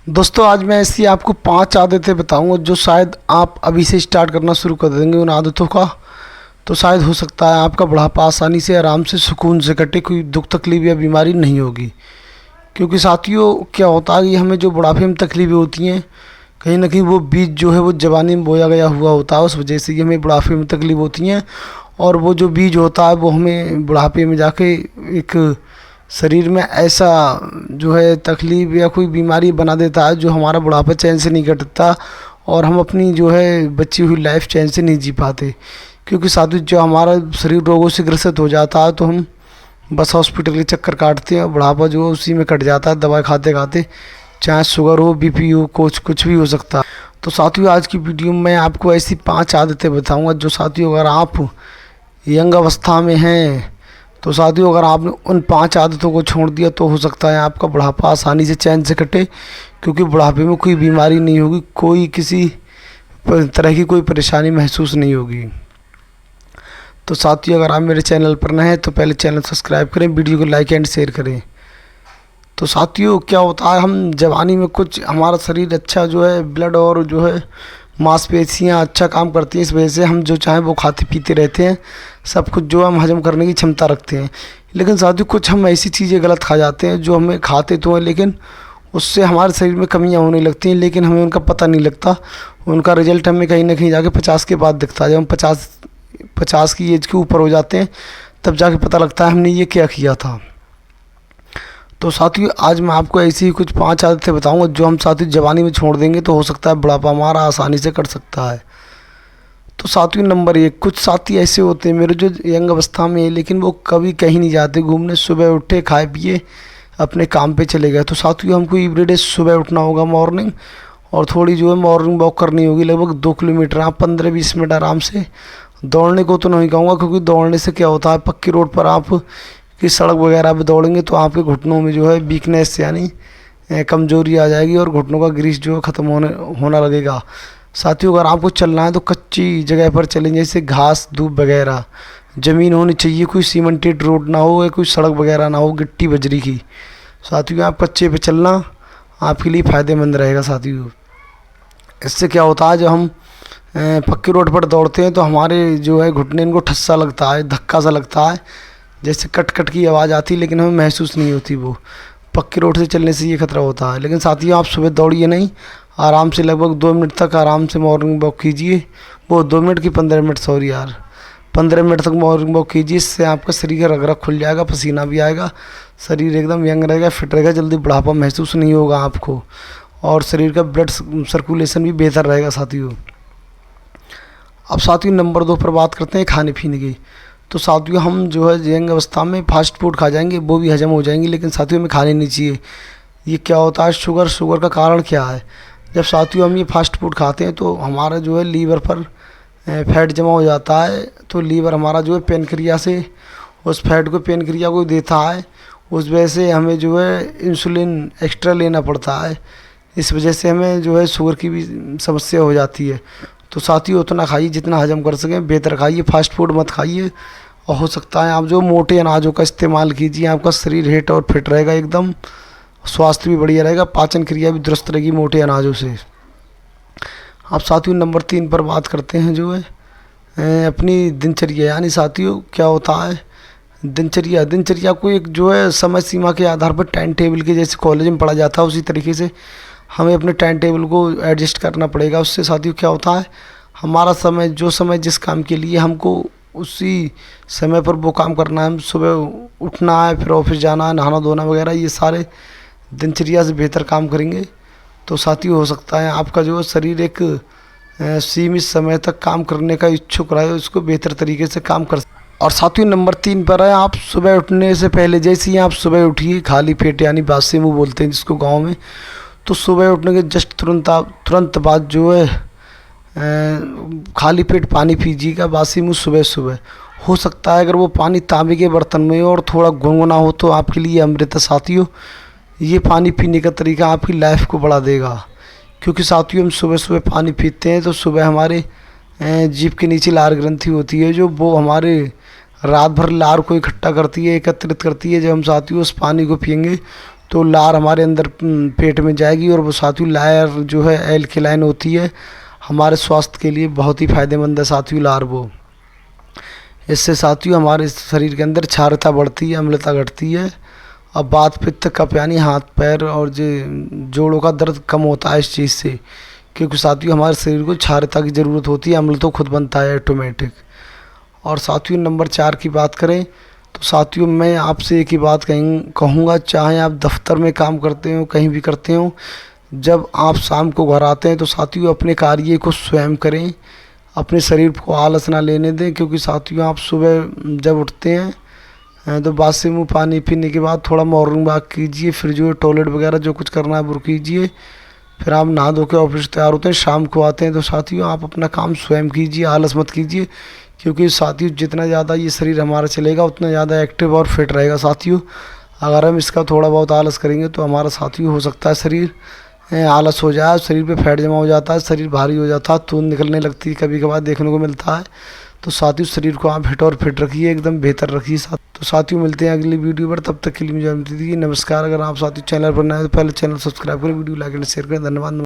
दोस्तों आज मैं ऐसी आपको 5 आदतें बताऊंगा जो शायद आप अभी से स्टार्ट करना शुरू कर देंगे उन आदतों का। तो शायद हो सकता है आपका बुढ़ापा आसानी से, आराम से, सुकून से कटे, कोई दुख तकलीफ या बीमारी नहीं होगी। क्योंकि साथियों क्या होता है कि हमें जो बुढ़ापे में तकलीफ़ें होती हैं, कहीं ना कहीं वो बीज जो है वो जवानी में बोया गया हुआ होता है, उस वजह से ही हमें बुढ़ापे में तकलीफ होती हैं। और वो जो बीज होता है वो हमें बुढ़ापे में जाके एक शरीर में ऐसा जो है तकलीफ़ या कोई बीमारी बना देता है जो हमारा बुढ़ापा चैन से नहीं कटता और हम अपनी जो है बची हुई लाइफ चैन से नहीं जी पाते। क्योंकि साथी जो हमारा शरीर रोगों से ग्रसित हो जाता है तो हम बस हॉस्पिटल के चक्कर काटते हैं और बुढ़ापा जो है उसी में कट जाता है दवाई खाते खाते, चाहे शुगर हो, बीपी हो, कुछ भी हो सकता है। तो साथियों आज की वीडियो में मैं आपको ऐसी 5 आदतें बताऊंगा जो साथियों अगर आप यंग अवस्था में हैं तो साथियों अगर आपने उन 5 आदतों को छोड़ दिया तो हो सकता है आपका बुढ़ापा आसानी से चैन से कटे। क्योंकि बुढ़ापे में कोई बीमारी नहीं होगी, कोई किसी तरह की कोई परेशानी महसूस नहीं होगी। तो साथियों अगर आप मेरे चैनल पर नए हैं तो पहले चैनल सब्सक्राइब करें, वीडियो को लाइक एंड शेयर करें। तो साथियों क्या होता है, हम जवानी में कुछ हमारा शरीर अच्छा जो है ब्लड और जो है मांसपेशियाँ अच्छा काम करती हैं, इस वजह से हम जो चाहें वो खाते पीते रहते हैं, सब कुछ जो हम हजम करने की क्षमता रखते हैं। लेकिन साथियों कुछ हम ऐसी चीज़ें गलत खा जाते हैं जो हमें खाते तो हैं लेकिन उससे हमारे शरीर में कमियां होने लगती हैं, लेकिन हमें उनका पता नहीं लगता। उनका रिजल्ट हमें कहीं ना कहीं जाके 50 के बाद दिखता है। जब हम 50 की एज के ऊपर हो जाते हैं तब जाके पता लगता है हमने ये क्या किया था। तो साथियों आज मैं आपको ऐसी ही कुछ 5 आदतें बताऊंगा जो हम साथियों जवानी में छोड़ देंगे तो हो सकता है बुढ़ापा हमारा आसानी से कट सकता है। तो साथियों नंबर 1, कुछ साथी ऐसे होते हैं मेरे जो यंग अवस्था में है लेकिन वो कभी कहीं नहीं जाते घूमने, सुबह उठे खाए पिए अपने काम पे चले गए। तो साथियों हमको एवरीडे सुबह उठना होगा मॉर्निंग, और थोड़ी जो है मॉर्निंग वॉक करनी होगी, लगभग 2 किलोमीटर। आप 15-20 मिनट आराम से, दौड़ने को तो नहीं कहूँगा क्योंकि दौड़ने से क्या होता है पक्की रोड पर आप कि सड़क वगैरह पे दौड़ेंगे तो आपके घुटनों में जो है वीकनेस यानी कमजोरी आ जाएगी और घुटनों का ग्रीस जो है ख़त्म होना लगेगा। साथियों अगर आपको चलना है तो कच्ची जगह पर चलें, जैसे घास धूप वगैरह ज़मीन होनी चाहिए, कोई सीमेंटेड रोड ना हो या कोई सड़क वगैरह ना हो गिट्टी बजरी की। साथियों आप कच्चे पे चलना आपके लिए फ़ायदेमंद रहेगा। साथियों इससे क्या होता है जब हम पक्की रोड पर दौड़ते हैं तो हमारे जो है घुटने इनको ठस्सा लगता है, धक्का सा लगता है, जैसे कट कट की आवाज़ आती है लेकिन हमें महसूस नहीं होती। वो पक्की रोड से चलने से ये खतरा होता है। लेकिन साथियों आप सुबह दौड़िए नहीं, आराम से लगभग 2 मिनट तक आराम से मॉर्निंग वॉक कीजिए। वो 2 मिनट की 15 मिनट, सॉरी यार, 15 मिनट तक मॉर्निंग वॉक कीजिए। इससे आपका शरीर का रग रग खुल जाएगा, पसीना भी आएगा, शरीर एकदम यंग रहेगा, फिट रहेगा, जल्दी बुढ़ापा महसूस नहीं होगा आपको और शरीर का ब्लड सर्कुलेशन भी बेहतर रहेगा। साथियों अब साथियों नंबर 2 पर बात करते हैं खाने पीने की। तो साथियों हम जो है यंग अवस्था में फास्ट फूड खा जाएंगे, वो भी हजम हो जाएंगी, लेकिन साथियों में खाने नहीं चाहिए। ये क्या होता है, शुगर का कारण क्या है, जब साथियों हम ये फास्ट फूड खाते हैं तो हमारा जो है लीवर पर फैट जमा हो जाता है। तो लीवर हमारा जो है पेनक्रिया से उस फैट को पेनक्रिया को देता है, उस वजह से हमें जो है इंसुलिन एक्स्ट्रा लेना पड़ता है। इस वजह से हमें जो है शुगर की भी समस्या हो जाती है। तो साथियों उतना खाइए जितना हजम कर सकें, बेहतर खाइए, फास्ट फूड मत खाइए। और हो सकता है आप जो मोटे अनाजों का इस्तेमाल कीजिए, आपका शरीर हिट और फिट रहेगा, एकदम स्वास्थ्य भी बढ़िया रहेगा, पाचन क्रिया भी दुरुस्त रहेगी मोटे अनाजों से। अब साथियों नंबर 3 पर बात करते हैं जो है अपनी दिनचर्या। यानी साथियों क्या होता है दिनचर्या को एक जो है समय सीमा के आधार पर टाइम टेबल के जैसे कॉलेज में पढ़ा जाता है उसी तरीके से हमें अपने टाइम टेबल को एडजस्ट करना पड़ेगा। उससे साथियों क्या होता है हमारा समय जिस काम के लिए हमको उसी समय पर वो काम करना है, हम सुबह उठना है, फिर ऑफिस जाना है, नहाना धोना वगैरह, ये सारे दिनचर्या से बेहतर काम करेंगे। तो साथियों हो सकता है आपका जो शरीर एक सीमित समय तक काम करने का इच्छुक रहे, उसको बेहतर तरीके से काम कर। और साथियों नंबर 3 पर है आप सुबह उठने से पहले, जैसे ही आप सुबह उठिए खाली पेट यानी बासी मुँह बोलते हैं जिसको गाँव में, तो सुबह उठने के जस्ट तुरंत बाद जो है खाली पेट पानी पीजिएगा बासी मुँह सुबह सुबह। हो सकता है अगर वो पानी तांबे के बर्तन में हो और थोड़ा गुनगुना हो तो आपके लिए अमृत है। साथियों ये पानी पीने का तरीका आपकी लाइफ को बढ़ा देगा। क्योंकि साथियों हम सुबह सुबह पानी पीते हैं तो सुबह हमारे जीभ के नीचे लार ग्रंथि होती है जो वो हमारे रात भर लार को इकट्ठा करती है, एकत्रित करती है। जब हम साथियों उस पानी को पिएंगे तो लार हमारे अंदर पेट में जाएगी और वो साथियों लार जो है एल्कलाइन होती है, हमारे स्वास्थ्य के लिए बहुत ही फायदेमंद है साथियों लार वो। इससे साथियों हमारे शरीर के अंदर क्षारता बढ़ती है, अम्लता घटती है और वात पित्त कफ यानी हाथ पैर और जोड़ों का दर्द कम होता है इस चीज़ से, क्योंकि साथियों हमारे शरीर को क्षारता की ज़रूरत होती है, अम्ल तो खुद बनता है ऑटोमेटिक। और साथियों नंबर 4 की बात करें तो साथियों मैं आपसे एक ही बात कहूँगा, चाहे आप दफ्तर में काम करते हो कहीं भी करते हो, जब आप शाम को घर आते हैं तो साथियों अपने कार्य को स्वयं करें, अपने शरीर को आलस ना लेने दें। क्योंकि साथियों आप सुबह जब उठते हैं तो बासी मुँह पानी पीने के बाद थोड़ा मॉर्निंग वॉक कीजिए, फिर जो है टॉयलेट वगैरह जो कुछ करना है वो कीजिए, फिर आप नहा धो के ऑफिस तैयार होते हैं, शाम को आते हैं तो साथियों आप अपना काम स्वयं कीजिए, आलस मत कीजिए। क्योंकि साथियों जितना ज़्यादा ये शरीर हमारा चलेगा उतना ज़्यादा एक्टिव और फिट रहेगा साथियों। अगर हम इसका थोड़ा बहुत आलस करेंगे तो हमारा साथियों हो सकता है शरीर आलस हो जाए, शरीर पे फैट जमा हो जाता है, शरीर भारी हो जाता है, खून निकलने लगती है, कभी कभार देखने को मिलता है। तो साथियों शरीर को आप हिट और फिट रखिए, एकदम बेहतर रखिए। तो साथियों मिलते हैं अगली वीडियो पर, तब तक के लिए मुझे नमस्कार। अगर आप साथियों चैनल पर नए हैं तो पहले चैनल सब्सक्राइब करें, वीडियो लाइक एंड शेयर करें। धन्यवाद।